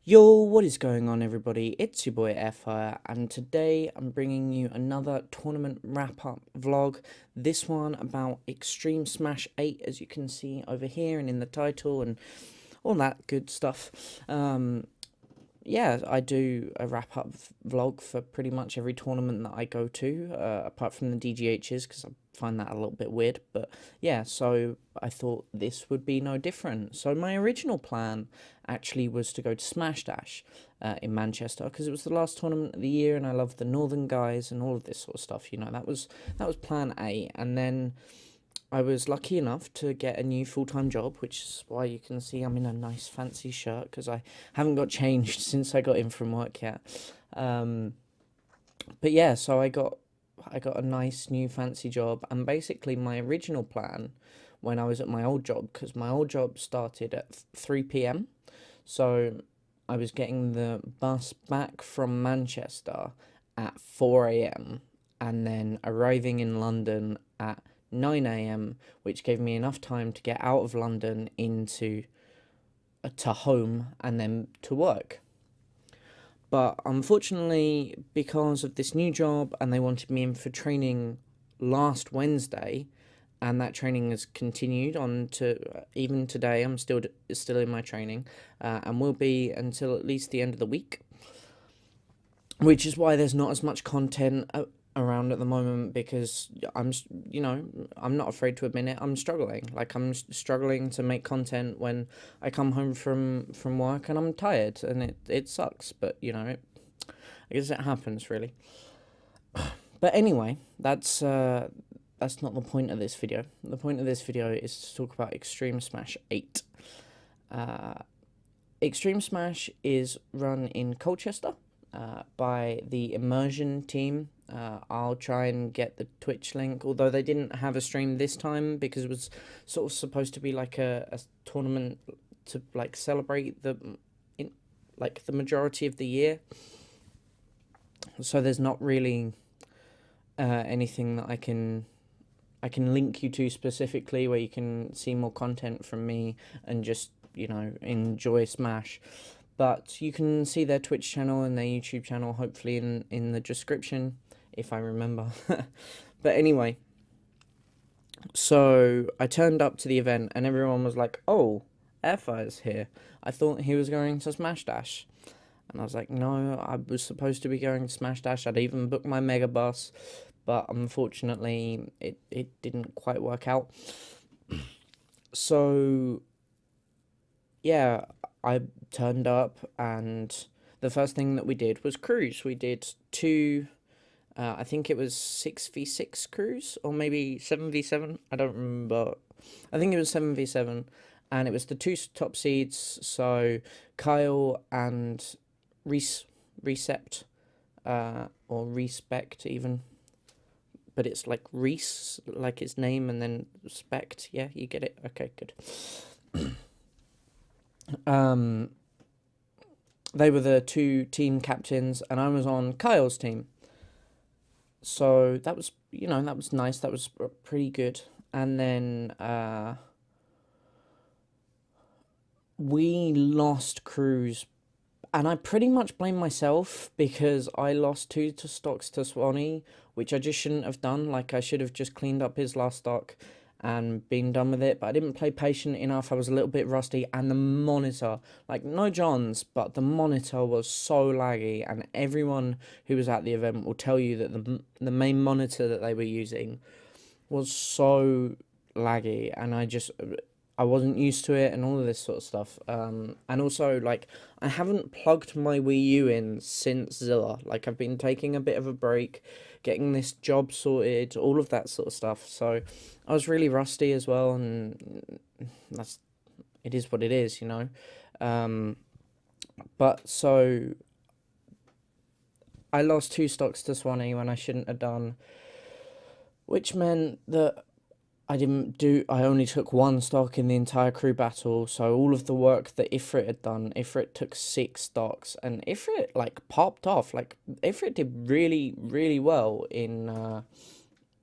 Yo, what is going on, everybody? It's your boy Airfire, and today I'm bringing you another tournament wrap-up vlog. This one about Extreme Smash 8, as you can see over here and in the title and all that good stuff. Yeah, I do a wrap-up vlog for pretty much every tournament that I go to, apart from the DGHs, because I find that a little bit weird. But yeah, so I thought this would be no different. So my original plan actually was to go to Smash Dash in Manchester, because it was the last tournament of the year, and I love the Northern guys and all of this sort of stuff. You know, that was plan A, and then I was lucky enough to get a new full-time job, which is why you can see I'm in a nice fancy shirt, because I haven't got changed since I got in from work yet. But yeah, so I got a nice new fancy job, and basically my original plan when I was at my old job, because my old job started at 3 p.m, so I was getting the bus back from Manchester at 4 a.m, and then arriving in London at 9 a.m, which gave me enough time to get out of London to home and then to work. But unfortunately, because of this new job, and they wanted me in for training last Wednesday, and that training has continued on to even today. I'm still in my training, and will be until at least the end of the week, which is why there's not as much content around at the moment, because I'm not afraid to admit it, I'm struggling. Like, I'm struggling to make content when I come home from work and I'm tired, and it sucks, but I guess it happens, really. But anyway, that's not the point of this video. The point of this video is to talk about Extreme Smash 8. Extreme Smash is run in Colchester by the Immersion team. I'll try and get the Twitch link, although they didn't have a stream this time, because it was sort of supposed to be like a tournament to like celebrate the majority of the year. So there's not really anything that I can link you to specifically where you can see more content from me and just enjoy Smash. But you can see their Twitch channel and their YouTube channel, hopefully in the description, if I remember. But anyway, so I turned up to the event and everyone was like, "Oh, Airfire's here. I thought he was going to Smash Dash." And I was like, "No, I was supposed to be going to Smash Dash. I'd even booked my mega bus, but unfortunately it didn't quite work out." So yeah, I turned up, and the first thing that we did was cruise. We did two, I think it was 6v6 cruise, or maybe 7v7, I don't remember. I think it was 7v7, and it was the two top seeds, so Kyle and Recept, or Respect even, but it's like Reese, like his name, and then Spect. Yeah, you get it? Okay, good. They were the two team captains, and I was on Kyle's team. So that was, that was nice. That was pretty good. And then we lost crews, and I pretty much blame myself, because I lost two stocks to Swanee, which I just shouldn't have done. Like, I should have just cleaned up his last stock and been done with it, but I didn't play patient enough. I was a little bit rusty, and the monitor, like, no Johns, but the monitor was so laggy, and everyone who was at the event will tell you that the main monitor that they were using was so laggy, and I wasn't used to it, and all of this sort of stuff. And also, like, I haven't plugged my Wii U in since Zilla. Like, I've been taking a bit of a break, getting this job sorted, all of that sort of stuff. So I was really rusty as well, and it is what it is, But so I lost two stocks to Swanee when I shouldn't have done, which meant that I only took one stock in the entire crew battle. So all of the work that Ifrit had done, Ifrit took 6 stocks, and Ifrit, like, popped off. Like, Ifrit did really, really well in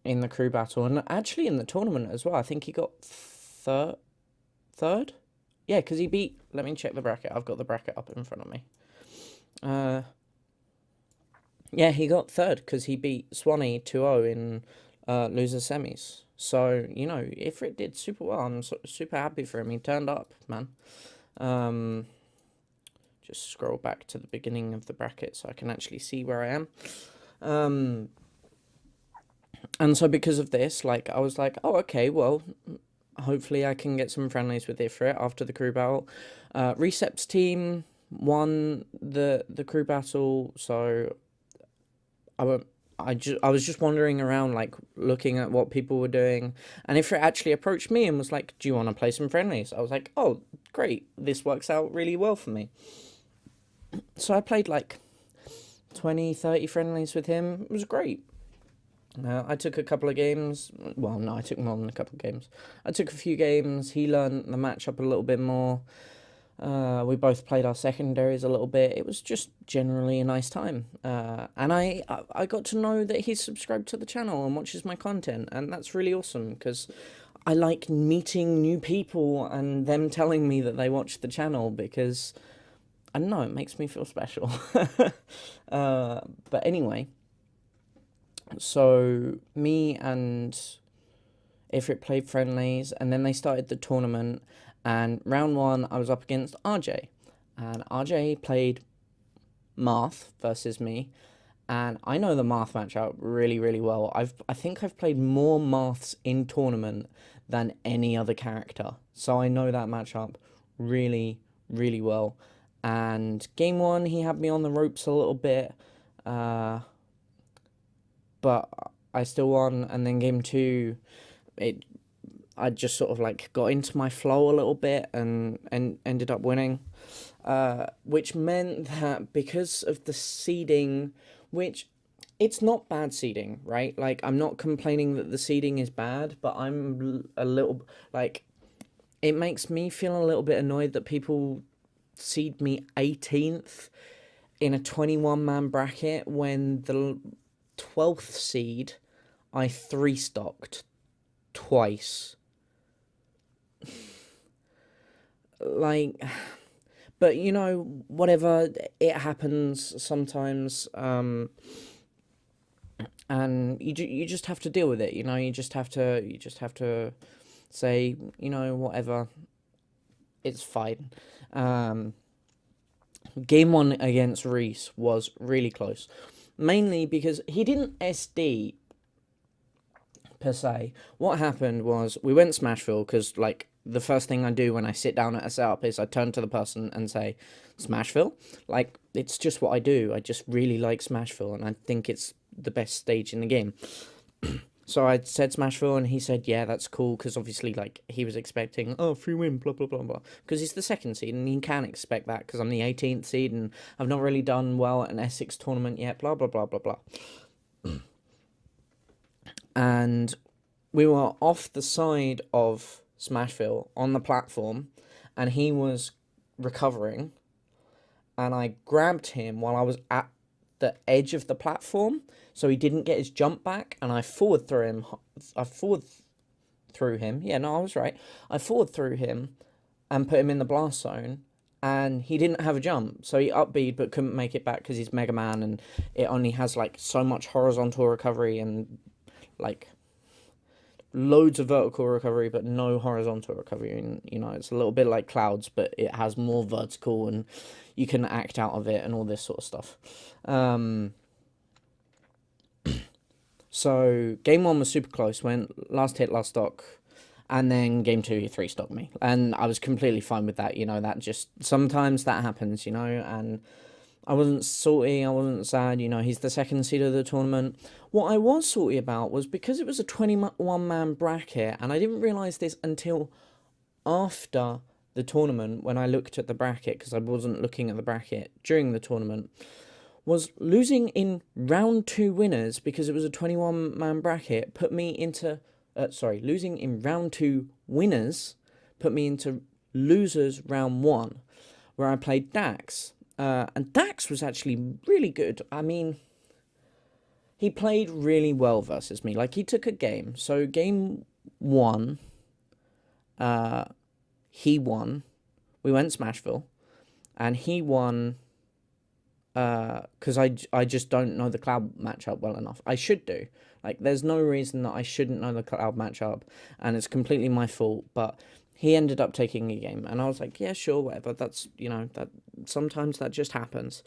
the crew battle, and actually in the tournament as well. I think he got third Yeah, because he beat... Let me check the bracket. I've got the bracket up in front of me. Yeah, he got third because he beat Swanee 2-0 in loser semis. So, you know, Ifrit did super well. I'm super happy for him. He turned up, man. Just scroll back to the beginning of the bracket so I can actually see where I am. And so because of this, like, I was like, oh, okay, well, hopefully I can get some friendlies with Ifrit after the crew battle. Recep's team won the crew battle, so I was just wandering around, like, looking at what people were doing, and Ifrit actually approached me and was like, do you want to play some friendlies? I was like, oh, great, this works out really well for me. So I played, like, 20, 30 friendlies with him. It was great. I took a couple of games. Well, no, I took more than a couple of games. I took a few games. He learned the matchup a little bit more. We both played our secondaries a little bit. It was just generally a nice time. And I got to know that he's subscribed to the channel and watches my content. And that's really awesome because I like meeting new people and them telling me that they watch the channel because, I don't know, it makes me feel special. But anyway... So, me and Ifrit played friendlies, and then they started the tournament, and round 1, I was up against RJ, and RJ played Marth versus me, and I know the Marth matchup really, really well. I think I've played more Marths in tournament than any other character, so I know that matchup really, really well, and game 1, he had me on the ropes a little bit, but I still won, and then game 2, I just sort of like got into my flow a little bit and ended up winning, which meant that because of the seeding, which it's not bad seeding, right? Like, I'm not complaining that the seeding is bad, but I'm a little, like, it makes me feel a little bit annoyed that people seed me 18th in a 21-man bracket when the 12th seed I 3-stocked twice. Like, but you know, whatever, it happens sometimes, and you just have to deal with it, you know, you just have to say, you know, whatever, it's fine. Game 1 against Reese was really close. Mainly because he didn't SD, per se. What happened was, we went Smashville, because, like, the first thing I do when I sit down at a setup is I turn to the person and say, Smashville? Like, it's just what I do. I just really like Smashville, and I think it's the best stage in the game. So I said Smashville, and he said, yeah, that's cool, because obviously, like, he was expecting, oh, free win, blah, blah, blah, blah. Because he's the 2nd seed, and he can expect that, because I'm the 18th seed, and I've not really done well at an Essex tournament yet, blah, blah, blah, blah, blah. And we were off the side of Smashville, on the platform, and he was recovering, and I grabbed him while I was at the edge of the platform, so he didn't get his jump back, and I forward through him. Yeah, no, I was right. I forward through him and put him in the blast zone, and he didn't have a jump, so he up-B'd but couldn't make it back because he's Mega Man, and it only has, like, so much horizontal recovery and, like, loads of vertical recovery but no horizontal recovery, and, you know, it's a little bit like Clouds, but it has more vertical and you can act out of it and all this sort of stuff. So game 1 was super close, went last hit, last stock, and then game 2 he 3-stocked me, and I was completely fine with that, you know, that just, sometimes that happens, you know, and I wasn't salty, I wasn't sad, you know, he's the 2nd seed of the tournament. What I was salty about was because it was a 21-man bracket, and I didn't realise this until after the tournament when I looked at the bracket, because I wasn't looking at the bracket during the tournament, was losing in round 2 winners, because it was a 21-man bracket, put me into, losing in round 2 winners put me into losers round 1, where I played Dax. And Dax was actually really good. I mean, he played really well versus me. Like, he took a game. So game 1, he won. we went Smashville, and he won. Because I just don't know the Cloud matchup well enough. I should do. Like, there's no reason that I shouldn't know the Cloud matchup, and it's completely my fault. But he ended up taking a game, and I was like, yeah, sure, whatever. That's, that sometimes that just happens.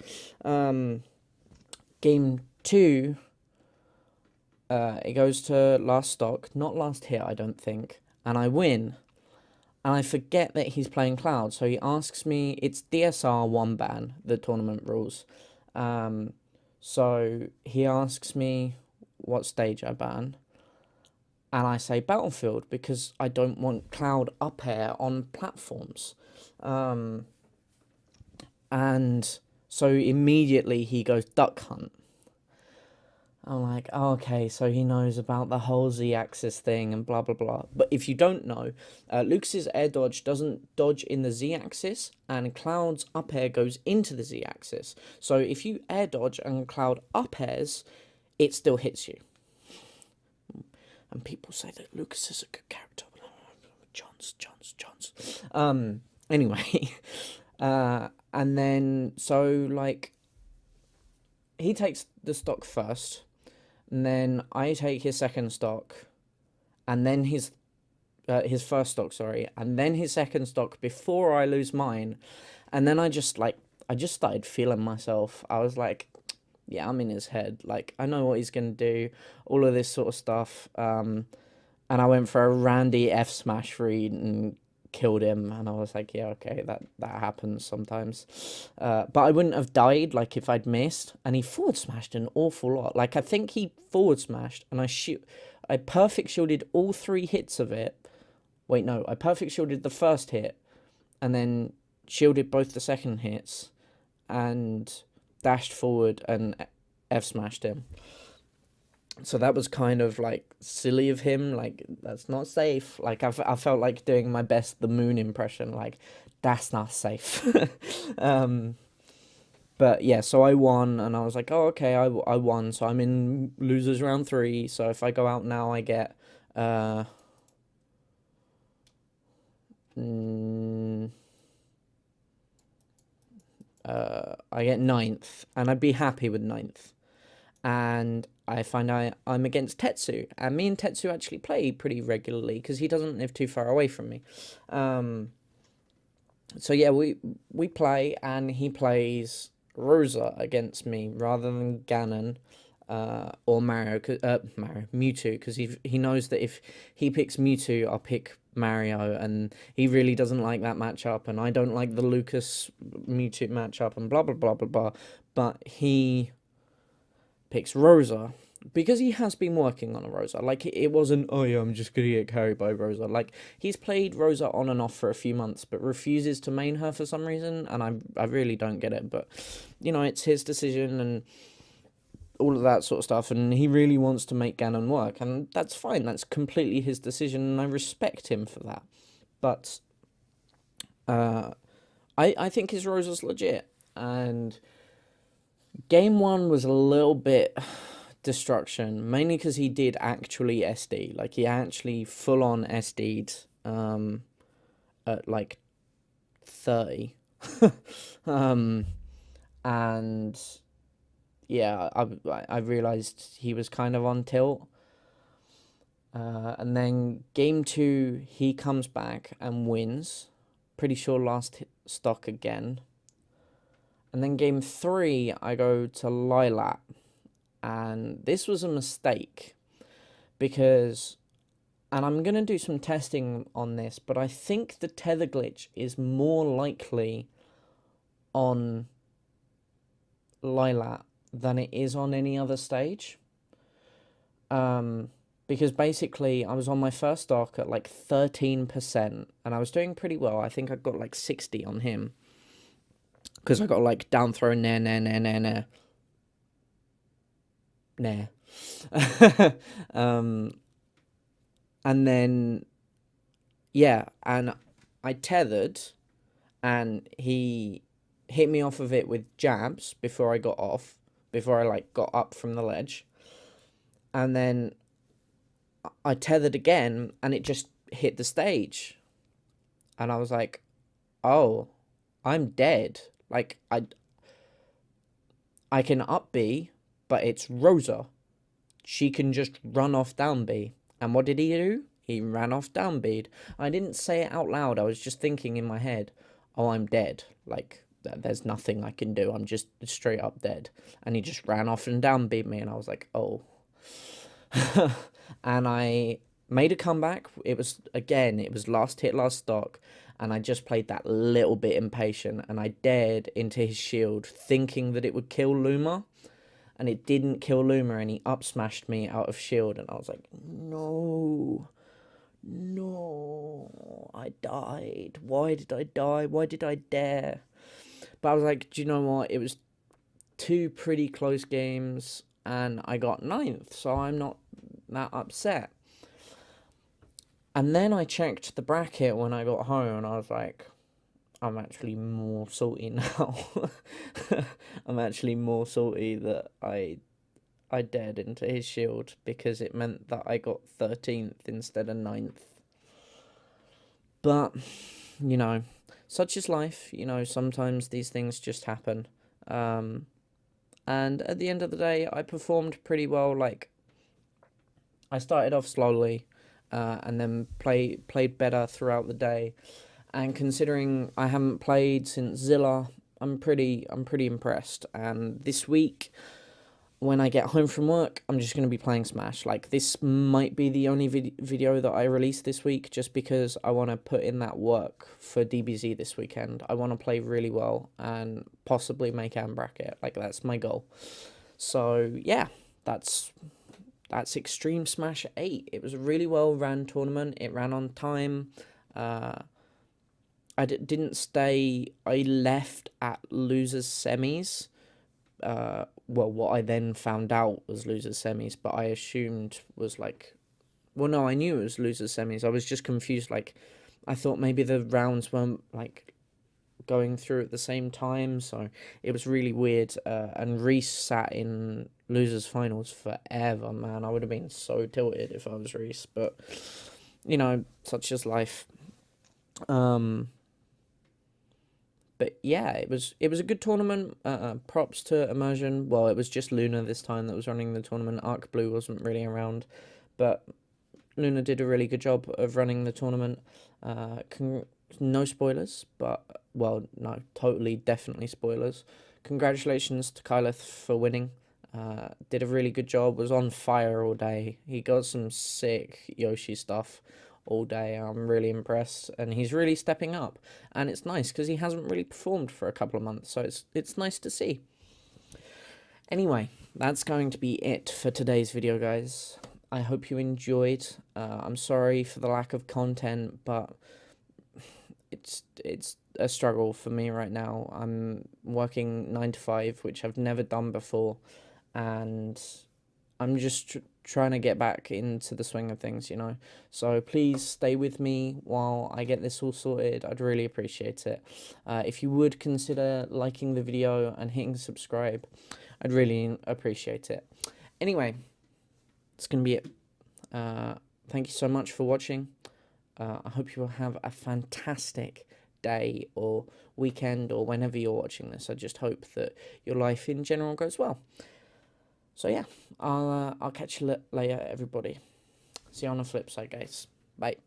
Game 2, it goes to last stock, not last hit, I don't think, and I win. And I forget that he's playing Cloud, so he asks me, it's DSR 1 ban, the tournament rules. So he asks me what stage I ban, and I say Battlefield, because I don't want Cloud up air on platforms. And so immediately he goes Duck Hunt. I'm like, oh, okay, so he knows about the whole Z-axis thing and blah, blah, blah. But if you don't know, Lucas's air dodge doesn't dodge in the Z-axis, and Cloud's up air goes into the Z-axis. So if you air dodge and Cloud up airs, it still hits you. And people say that Lucas is a good character. Johns. Anyway, and then, so, like, he takes the stock first, and then I take his second stock, and then his first stock, sorry, and then his second stock before I lose mine. And then I just started feeling myself. I was like, yeah, I'm in his head. Like, I know what he's going to do, all of this sort of stuff. And I went for a Randy F smash read and killed him, and I was like, yeah, okay, that happens sometimes. But I wouldn't have died, like, if I'd missed. And he forward smashed an awful lot. Like, I think he forward smashed, and I perfect shielded all 3 hits of it. Wait, no, I perfect shielded the first hit, and then shielded both the second hits, and dashed forward and F smashed him. So that was kind of, like, silly of him. Like, that's not safe. Like, I felt like doing my best the Moon impression. Like, that's not safe. But, yeah, so I won, and I was like, oh, okay, I won. So I'm in losers round 3. So if I go out now, I get... I get 9th, and I'd be happy with 9th. And I find I'm against Tetsu, and me and Tetsu actually play pretty regularly, because he doesn't live too far away from me. So yeah, we play, and he plays Rosa against me, rather than Ganon, or Mewtwo, because he knows that if he picks Mewtwo, I'll pick Mario, and he really doesn't like that matchup, and I don't like the Lucas Mewtwo matchup, and blah, blah, blah, blah, blah. But he picks Rosa, because he has been working on a Rosa. Like, it wasn't, oh yeah, I'm just gonna get carried by Rosa. Like, he's played Rosa on and off for a few months, but refuses to main her for some reason, and I really don't get it. But, it's his decision, and all of that sort of stuff, and he really wants to make Ganon work, and that's fine. That's completely his decision, and I respect him for that. But I think his Rosa's legit, and game 1 was a little bit destruction, mainly because he did actually SD. Like, he actually full-on SD'd at, like, 30. And yeah, I realised he was kind of on tilt. And then game 2, he comes back and wins. Pretty sure last stock again. And then game 3, I go to Lilat. And this was a mistake, because, and I'm going to do some testing on this, but I think the tether glitch is more likely on Lilat than it is on any other stage. Because basically I was on my first stock at like 13%, and I was doing pretty well. I think I got like 60 on him, because I got like down throw, nair. And then, yeah, and I tethered, and he hit me off of it with jabs before I got like got up from the ledge. And then I tethered again, and it just hit the stage. And I was like, oh, I'm dead. Like, I can up B, but it's Rosa. She can just run off down B. And what did he do? He ran off down B. I didn't say it out loud. I was just thinking in my head, oh, I'm dead. Like, there's nothing I can do. I'm just straight up dead. And he just ran off and down beat me. And I was like, oh. And I made a comeback. It was last hit, last stock. And I just played that little bit impatient. And I dared into his shield, thinking that it would kill Luma. And it didn't kill Luma, and he up smashed me out of shield. And I was like, no, I died. Why did I die? Why did I dare? But I was like, do you know what? It was 2 pretty close games, and I got 9th, so I'm not that upset. And then I checked the bracket when I got home, and I was like, I'm actually more salty now. I'm actually more salty that I dared into his shield, because it meant that I got 13th instead of 9th. But, you know, such is life. You know, sometimes these things just happen. And at the end of the day, I performed pretty well. Like, I started off slowly, and then played better throughout the day. And considering I haven't played since Zilla, I'm pretty impressed. And this week, when I get home from work, I'm just going to be playing Smash. Like, this might be the only video that I release this week, just because I want to put in that work for DBZ this weekend. I want to play really well and possibly make AM bracket. Like, that's my goal. So, yeah, that's Xtreme Smash 8. It was a really well-ran tournament. It ran on time. I didn't stay. I left at losers semis. Well, what I then found out was losers semis, but I assumed was like, well, no, I knew it was losers semis. I was just confused. Like, I thought maybe the rounds weren't like going through at the same time, so it was really weird. And Reese sat in losers finals forever, man. I would have been so tilted if I was Reese, but you know, such is life. But yeah, it was a good tournament. Props to Immersion. Well, it was just Luna this time that was running the tournament. Arc Blue wasn't really around, but Luna did a really good job of running the tournament. No spoilers, but, well, no, totally, definitely spoilers. Congratulations to Kyleth for winning. Did a really good job, was on fire all day. He got some sick Yoshi stuff all day. I'm really impressed, and he's really stepping up, and it's nice because he hasn't really performed for a couple of months, so it's nice to see. Anyway, that's going to be it for today's video, guys. I hope you enjoyed. I'm sorry for the lack of content, but it's a struggle for me right now. I'm working 9 to 5, which I've never done before, and I'm just trying to get back into the swing of things, you know. So please stay with me while I get this all sorted. I'd really appreciate it. If you would consider liking the video and hitting subscribe, I'd really appreciate it. Anyway, it's going to be it. Thank you so much for watching. I hope you will have a fantastic day or weekend or whenever you're watching this. I just hope that your life in general goes well. So yeah, I'll catch you later, everybody. See you on the flip side, guys. Bye.